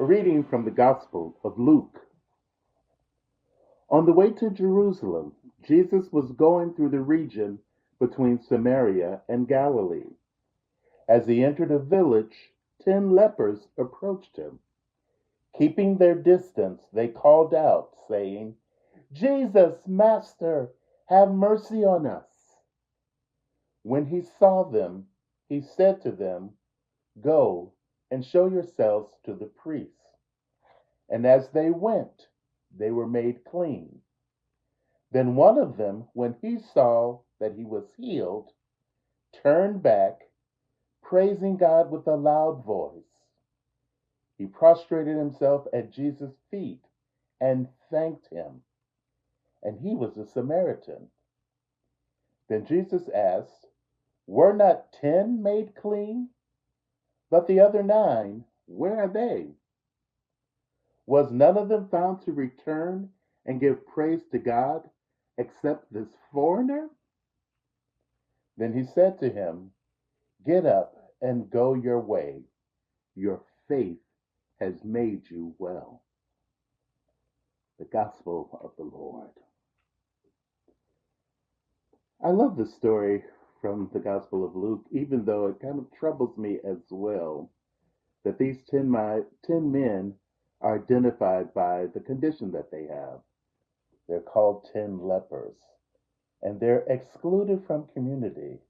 A reading from the Gospel of Luke. On the way to Jerusalem, Jesus was going through the region between Samaria and Galilee. As he entered a village, 10 lepers approached him. Keeping their distance, they called out, saying, "Jesus, Master, have mercy on us." When he saw them, he said to them, "Go and show yourselves to the priests." And as they went, they were made clean. Then one of them, when he saw that he was healed, turned back, praising God with a loud voice. He prostrated himself at Jesus' feet and thanked him. And he was a Samaritan. Then Jesus asked, "Were not 10 made clean? But the other 9, where are they? Was none of them found to return and give praise to God except this foreigner?" Then he said to him, "Get up and go your way. Your faith has made you well." The Gospel of the Lord. I love the story from the Gospel of Luke, even though it kind of troubles me as well that these 10 men are identified by the condition that they have. They're called 10 lepers, and they're excluded from community.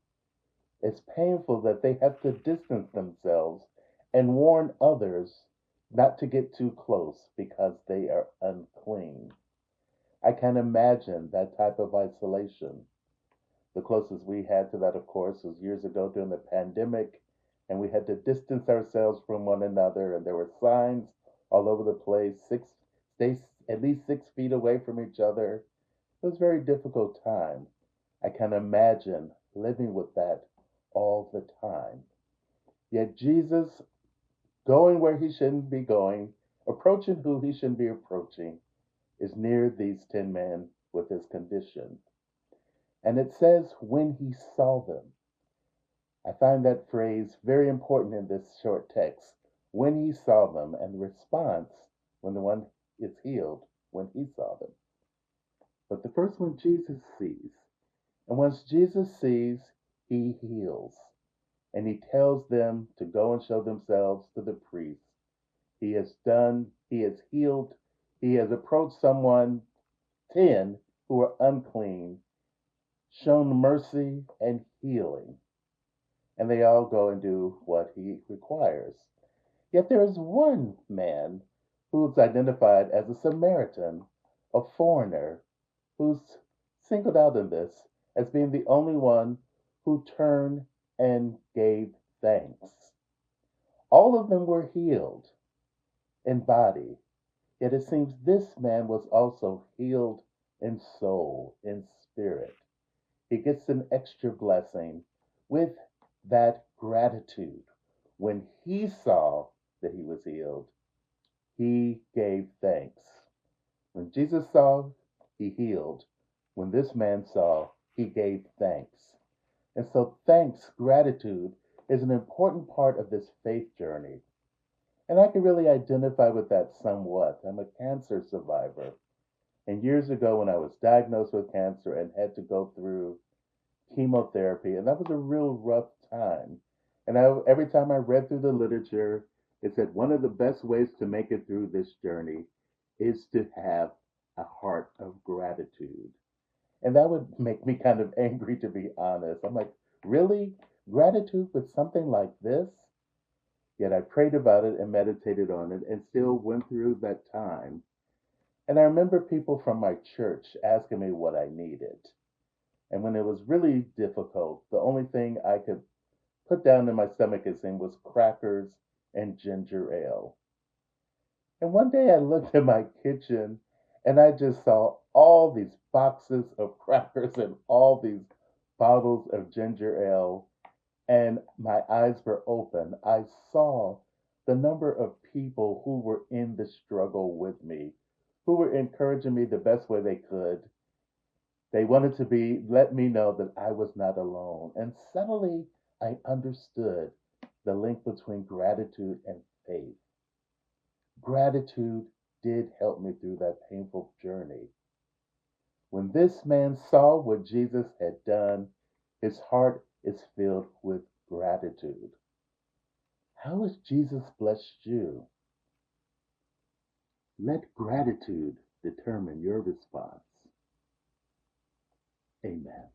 It's painful that they have to distance themselves and warn others not to get too close because they are unclean. I can imagine that type of isolation. The closest we had to that, of course, was years ago during the pandemic, and we had to distance ourselves from one another, and there were signs all over the place, stay at least 6 feet away from each other. It was a very difficult time. I can imagine living with that all the time. Yet Jesus, going where he shouldn't be going, approaching who he shouldn't be approaching, is near these 10 men with his condition. And it says, when he saw them. I find that phrase very important in this short text. When he saw them, and the response when the one is healed, when he saw them. But the first one Jesus sees. And once Jesus sees, he heals. And he tells them to go and show themselves to the priest. He has healed, he has approached someone, 10, who are unclean, shown mercy and healing. And they all go and do what he requires. Yet there is one man who's identified as a Samaritan, a foreigner, who's singled out in this as being the only one who turned and gave thanks. All of them were healed in body, yet it seems this man was also healed in soul, in spirit. He gets an extra blessing with that gratitude. When he saw that he was healed, he gave thanks. When Jesus saw, he healed. When this man saw, he gave thanks. And so thanks, gratitude, is an important part of this faith journey. And I can really identify with that somewhat. I'm a cancer survivor. And years ago, when I was diagnosed with cancer and had to go through chemotherapy, and that was a real rough time. And every time I read through the literature, it said one of the best ways to make it through this journey is to have a heart of gratitude. And that would make me kind of angry, to be honest. I'm like, really? Gratitude with something like this? Yet I prayed about it and meditated on it and still went through that time. And I remember people from my church asking me what I needed. And when it was really difficult, the only thing I could put down in my stomach, it seemed, was crackers and ginger ale. And one day I looked at my kitchen and I just saw all these boxes of crackers and all these bottles of ginger ale, and my eyes were open. I saw the number of people who were in the struggle with me, who were encouraging me the best way they could. They wanted to let me know that I was not alone. And suddenly I understood the link between gratitude and faith. Gratitude did help me through that painful journey. When this man saw what Jesus had done, his heart is filled with gratitude. How has Jesus blessed you? Let gratitude determine your response. Amen.